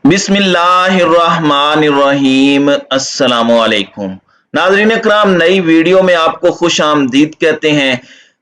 बिस्मिल्लाहिर्रहमानिर्रहीम। अस्सलामुअलैकुम नाज़रीन इकराम, नई वीडियो में आपको खुश आमदीद कहते हैं।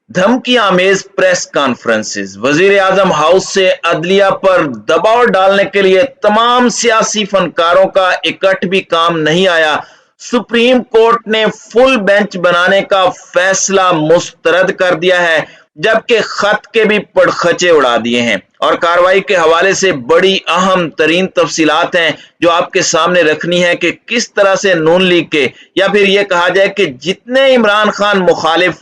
धमकी आमेज प्रेस कॉन्फ्रेंसेस, वजीर आजम हाउस से अदलिया पर दबाव डालने के लिए तमाम सियासी फनकारों का इकट्ठ भी काम नहीं आया। सुप्रीम कोर्ट ने फुल बेंच बनाने का फैसला मुस्तरद कर दिया है, जबकि खत के भी पड़खचे उड़ा दिए हैं। और कार्रवाई के हवाले से बड़ी अहम तरीन तफसीलात हैं जो आपके सामने रखनी है कि किस तरह से नून लीग के, या फिर यह कहा जाए कि जितने इमरान खान मुखालिफ,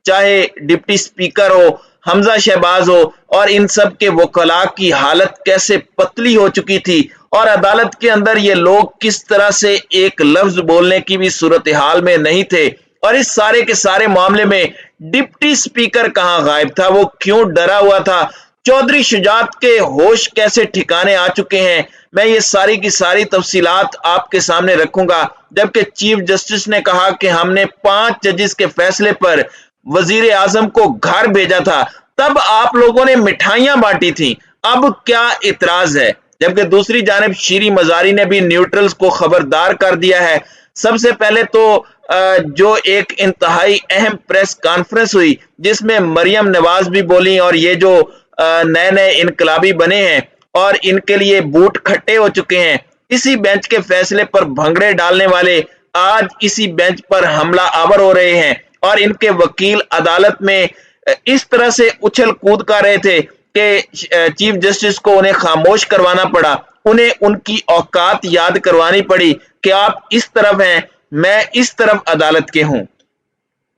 चाहे डिप्टी स्पीकर हो, हमजा शहबाज हो, और इन सब के वकला की हालत कैसे पतली हो चुकी थी, और अदालत के अंदर ये लोग किस तरह से एक लफ्ज बोलने की भी सूरत हाल में नहीं थे। और इस सारे के सारे मामले में डिप्टी स्पीकर कहां गायब था, वो क्यों डरा हुआ था, चौधरी शुजात के होश कैसे ठिकाने आ चुके हैं, मैं ये सारी की सारी तफसीलात आपके सामने रखूंगा। जबकि चीफ जस्टिस ने कहा कि हमने 5 जजेस के फैसले पर वजीर आजम को घर भेजा था, तब आप लोगों ने मिठाइयां बांटी थी, अब क्या इतराज है। जबकि दूसरी जानिब शीरी मजारी ने भी न्यूट्रल्स को खबरदार कर दिया है। सबसे पहले तो जो एक इंतहाई अहम प्रेस कॉन्फ्रेंस हुई जिसमें मरियम नवाज भी बोली, और ये जो नए नए इनकलाबी बने हैं और इनके लिए बूट खट्टे हो चुके हैं, इसी बेंच के फैसले पर भंगड़े डालने वाले आज इसी बेंच पर हमला आवर हो रहे हैं। और इनके वकील अदालत में इस तरह से उछल कूद कर रहे थे कि चीफ जस्टिस को उन्हें खामोश करवाना पड़ा, उन्हें उनकी औकात याद करवानी पड़ी कि आप इस तरफ हैं, मैं इस तरफ अदालत के हूं।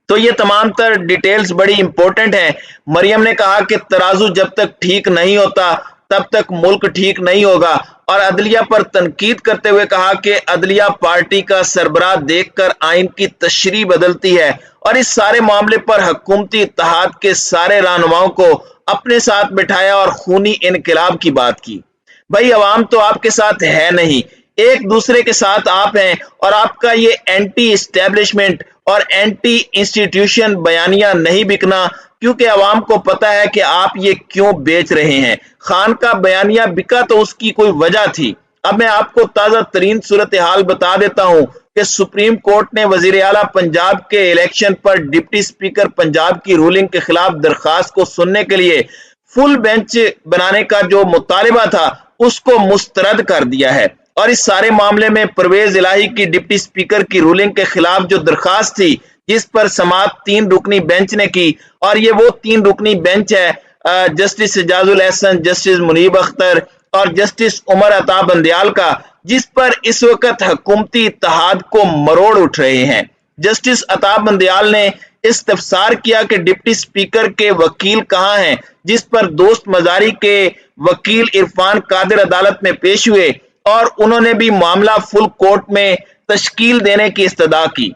तो ये तमाम तर डिटेल्स बड़ी इंपॉर्टेंट हैं। मरियम ने कहा कि तराजू जब तक ठीक नहीं होता तब तक मुल्क ठीक नहीं होगा, और अदलिया पर तनकीद करते हुए कहा कि अदलिया पार्टी का सरबराह देखकर आइन की तशरीह बदलती है, और इस सारे मामले पर हुकूमती इत्तेहाद के सारे रहनुमाओं को अपने साथ बिठाया और खूनी इनकलाब की बात की। भाई, अवाम तो आपके साथ है नहीं, एक दूसरे के साथ आप हैं, और आपका ये एंटी इस्टेब्लिशमेंट और एंटी इंस्टीट्यूशन बयानिया नहीं बिकना, क्योंकि अवाम को पता है कि आप ये क्यों बेच रहे हैं। खान का बयानिया बिका तो उसकी कोई वजह थी। अब मैं आपको ताजा तरीन सूरत हाल बता देता हूं कि सुप्रीम कोर्ट ने वजीर आला पंजाब के इलेक्शन पर डिप्टी स्पीकर पंजाब की रूलिंग के खिलाफ दरखास्त को सुनने के लिए फुल बेंच बनाने का जो मुतालिबा था उसको मुस्तरद कर दिया है। और इस सारे मामले में परवेज इलाही की डिप्टी स्पीकर की रूलिंग के खिलाफ जो दरखास्त थी, जिस पर समाअत 3 रुकनी बेंच ने की, और ये वो 3 रुकनी बेंच है जस्टिस एजाजुल एहसन, जस्टिस मुनीब अख्तर और जस्टिस उमर अता बंदयाल का, जिस पर इस वक्त हुकूमती इत्तेहाद को मरोड़ उठ रहे हैं। जस्टिस अता बंदयाल ने इस्तफसार किया कि डिप्टी स्पीकर के वकील कहां हैं, जिस पर दोस्त मजारी के वकील इरफान कादिर अदालत में पेश हुए, और उन्होंने भी मामला फुल कोर्ट में तश्कील देने की इस्तदा की।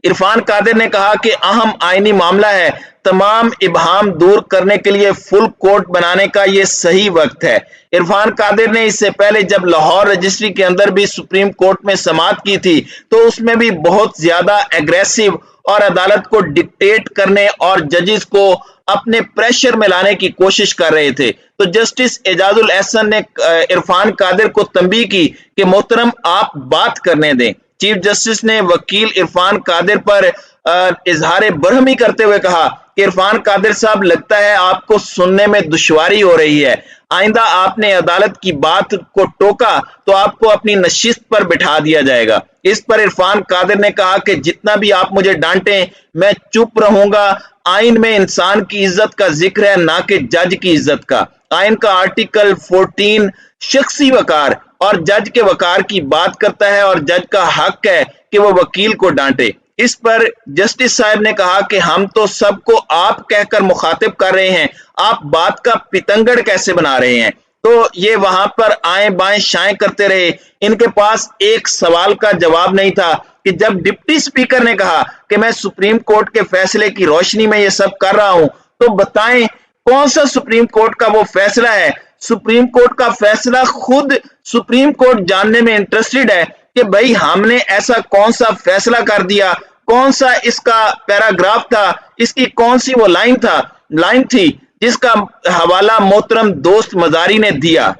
इरफान कादिर ने कहा कि अहम आईनी मामला है, तमाम इबहाम दूर करने के लिए फुल कोर्ट बनाने का यह सही वक्त है। इरफान कादिर ने इससे पहले जब लाहौर रजिस्ट्री के अंदर भी सुप्रीम कोर्ट में समाअत की थी तो उसमें भी बहुत ज्यादा एग्रेसिव और अदालत को डिक्टेट करने और जजेस को अपने प्रेशर में लाने की कोशिश कर रहे थे। तो जस्टिस एजाजुल एहसन ने इरफान कादिर को तंबीह की कि मोहतरम आप बात करने दें। चीफ जस्टिस ने वकील इरफान कादिर पर इजहार बरहमी करते हुए कहा कि इरफान कादिर साहब, लगता है आपको सुनने में दुश्वारी हो रही है, आइंदा आपने अदालत की बात को टोका तो आपको अपनी नशिस्त पर बिठा दिया जाएगा। इस पर इरफान कादिर ने कहा कि जितना भी आप मुझे डांटें मैं चुप रहूंगा, आइन में इंसान की इज्जत का जिक्र है, ना कि जज की इज्जत का। आइन का आर्टिकल 14 शख्सी वकार और जज के वकार की बात करता है, और जज का हक है कि वो वकील को डांटे। इस पर जस्टिस साहब ने कहा कि हम तो सबको आप कहकर मुखातिब कर रहे हैं, आप बात का पितंगड़ कैसे बना रहे हैं। तो ये वहां पर आए बाएं शाएं करते रहे, इनके पास एक सवाल का जवाब नहीं था कि जब डिप्टी स्पीकर ने कहा कि मैं सुप्रीम कोर्ट के फैसले की रोशनी में ये सब कर रहा हूं, तो बताएं कौन सा सुप्रीम कोर्ट का वो फैसला है। सुप्रीम कोर्ट का फैसला खुद सुप्रीम कोर्ट जानने में इंटरेस्टेड है कि भाई हमने ऐसा कौन सा फैसला कर दिया, कौन सा इसका पैराग्राफ था, इसकी कौन सी वो लाइन थी जिसका हवाला मोहतरम दोस्त मजारी ने दिया।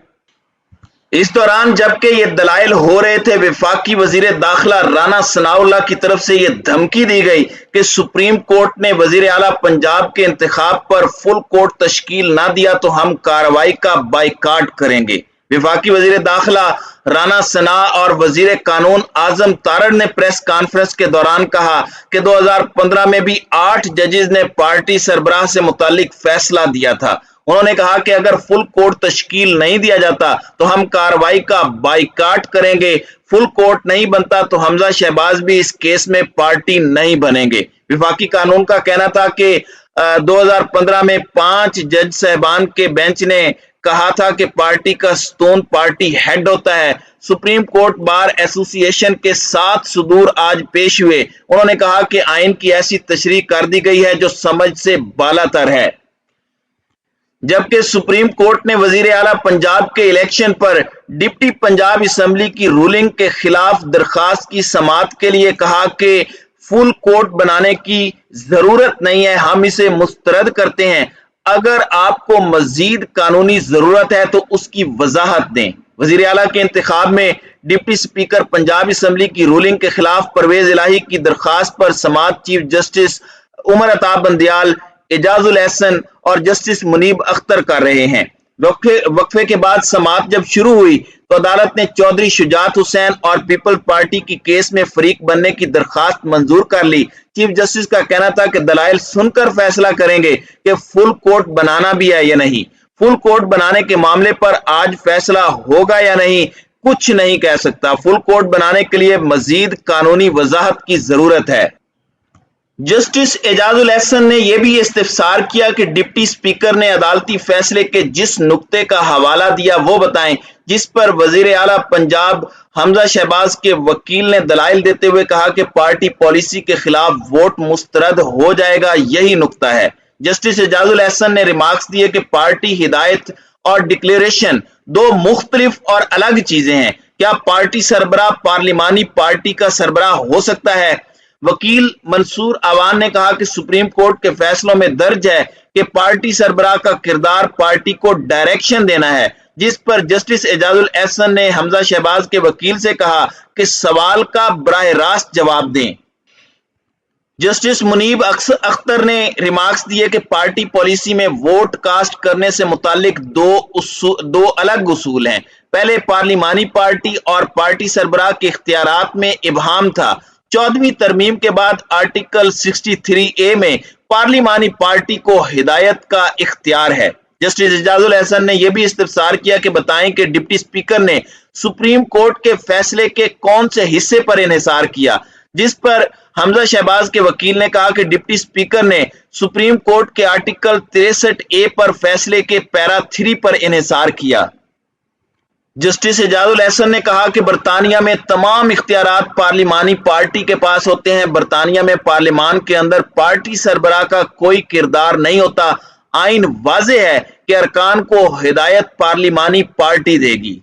इस दौरान जबकि ये दलाइल हो रहे थे, वफाकी वजीर दाखिला राना सनाउल्लाह की तरफ से ये धमकी दी गई कि सुप्रीम कोर्ट ने वजीर आला पंजाब के इंतखाब पर फुल कोर्ट तश्कील ना दिया तो हम कार्रवाई का बाइकाट करेंगे। वफाकी वजीर दाखिला राना सना और वजीर कानून आजम तारड़ ने प्रेस कॉन्फ्रेंस के दौरान कहा कि 2015 में भी 8 जजेस ने पार्टी सरबराह से मुतालिक फैसला दिया था। उन्होंने कहा कि अगर फुल कोर्ट तश्कील नहीं दिया जाता तो हम कार्रवाई का बाइकाट करेंगे। फुल कोर्ट नहीं बनता तो हमजा शहबाज भी इस केस में पार्टी नहीं बनेंगे। वफाकी कानून का कहना था कि 2015 में 5 जज साहबान के बेंच ने कहा था कि पार्टी का स्तून पार्टी हेड होता है। सुप्रीम कोर्ट बार एसोसिएशन के 7 सुदूर आज पेश हुए। उन्होंने कहा कि आइन की ऐसी तशरीह कर दी गई है जो समझ से बालातर है। जबकि सुप्रीम कोर्ट ने वजीर आला पंजाब के इलेक्शन पर डिप्टी पंजाब असेंबली की रूलिंग के खिलाफ दरखास्त की समाअत के लिए कहा कि फुल कोर्ट बनाने की जरूरत नहीं है, हम इसे मुस्तरद करते हैं। अगर आपको मजीद कानूनी जरूरत है तो उसकी वजाहत दें। वजीर आला के इंतखाब में डिप्टी स्पीकर पंजाब असेंबली की रूलिंग के खिलाफ परवेज इलाही की दरखास्त पर समाअत चीफ जस्टिस उमर अता बंदियाल, एजाजुल एहसन और जस्टिस मुनीब अख्तर कर रहे हैं। वक्फे के बाद समाअत जब शुरू हुई तो अदालत ने चौधरी शुजात हुसैन और पीपल्स पार्टी की केस में फरीक बनने की दरखास्त मंजूर कर ली। चीफ जस्टिस का कहना था कि दलाइल सुनकर फैसला करेंगे कि फुल कोर्ट बनाना भी है या नहीं। फुल कोर्ट बनाने के मामले पर आज फैसला होगा या नहीं कुछ नहीं कह सकता। फुल कोर्ट बनाने के लिए मजीद कानूनी वजाहत की जरूरत है। जस्टिस एजाजुल एहसन ने यह भी इस्तिफसार किया कि डिप्टी स्पीकर ने अदालती फैसले के जिस नुक्ते का हवाला दिया वो बताएं जिस पर वजीर आला पंजाब हमजा शहबाज के वकील ने दलाइल देते हुए कहा कि पार्टी पॉलिसी के खिलाफ वोट मुस्तरद हो जाएगा, यही नुक्ता है। जस्टिस एजाजुल एहसन ने रिमार्क्स दिए कि पार्टी हिदायत और डिक्लेरेशन दो मुख्तलिफ और अलग चीजें हैं। क्या पार्टी सरबराह पार्लिमानी पार्टी का सरबराह हो सकता है? वकील मंसूर अवान ने कहा कि सुप्रीम कोर्ट के फैसलों में दर्ज है कि पार्टी सरबराह का किरदार पार्टी को डायरेक्शन देना है, जिस पर जस्टिस एजाजुल एहसन ने हमजा शहबाज के वकील से कहा कि सवाल का बराह रास्त जवाब दें। जस्टिस मुनीब अख्तर ने रिमार्क्स दिए कि पार्टी पॉलिसी में वोट कास्ट करने से मुतालिक दो अलग उसूल हैं। पहले पार्लिमानी पार्टी और पार्टी सरबराह के इख्तियारात में इबहाम था। 14वीं तरमीम के बाद आर्टिकल 63A में पार्लिमानी पार्टी को हिदायत का इख्तियार है। जस्टिस एजाजुल एहसन ने यह भी इस्तिफसार किया कि बताएं कि डिप्टी स्पीकर ने सुप्रीम कोर्ट के फैसले के कौन से हिस्से पर इन्हिसार किया, जिस पर हमजा शहबाज के वकील ने कहा कि डिप्टी स्पीकर ने सुप्रीम कोर्ट के आर्टिकल 63A पर फैसले के पैरा 3 पर इन्हिसार किया। जस्टिस एजाजुल एहसन ने कहा कि बरतानिया में तमाम इख्तियारात पार्लिमानी पार्टी के पास होते हैं। बरतानिया में पार्लिमान के अंदर पार्टी सरबराह का कोई किरदार नहीं होता। आइन वाज़ेह है कि अरकान को हिदायत पार्लिमानी पार्टी देगी।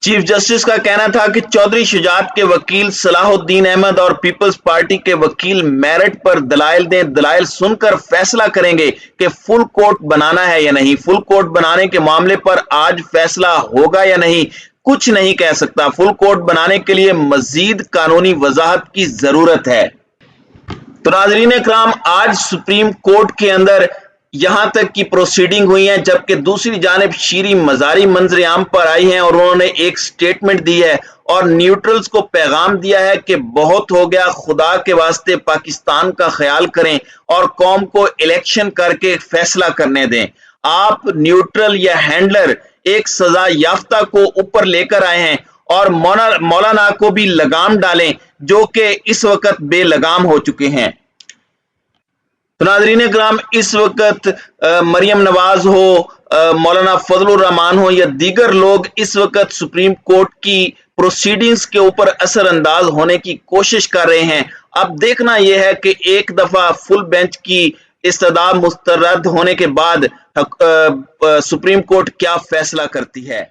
चीफ जस्टिस का कहना था कि चौधरी शुजात के वकील सलाहुद्दीन अहमद और पीपल्स पार्टी के वकील मेरिट पर दलाइल दें। दलाइल सुनकर फैसला करेंगे कि फुल कोर्ट बनाना है या नहीं। फुल कोर्ट बनाने के मामले पर आज फैसला होगा या नहीं कुछ नहीं कह सकता। फुल कोर्ट बनाने के लिए मजीद कानूनी वजाहत की जरूरत है। तो नाज़रीन इकराम, आज सुप्रीम कोर्ट के अंदर यहां तक की प्रोसीडिंग हुई है, जबकि दूसरी जानिब शीरी मजारी मंजर-ए-आम पर आई हैं और उन्होंने एक स्टेटमेंट दी है और न्यूट्रल्स को पैगाम दिया है कि बहुत हो गया, खुदा के वास्ते पाकिस्तान का ख्याल करें और कौम को इलेक्शन करके फैसला करने दें। आप न्यूट्रल या हैंडलर एक सजा याफ्ता को ऊपर लेकर आए हैं और मौलाना को भी लगाम डालें जो कि इस वक्त बेलगाम हो चुके हैं। तो नाज़रीन इकराम, इस वक्त मरियम नवाज हो, मौलाना फजलुर रहमान हो या दीगर लोग इस वक्त सुप्रीम कोर्ट की प्रोसीडिंग्स के ऊपर असर अंदाज होने की कोशिश कर रहे हैं। अब देखना यह है कि एक दफा फुल बेंच की इस्तदा मुस्तरद होने के बाद सुप्रीम कोर्ट क्या फैसला करती है।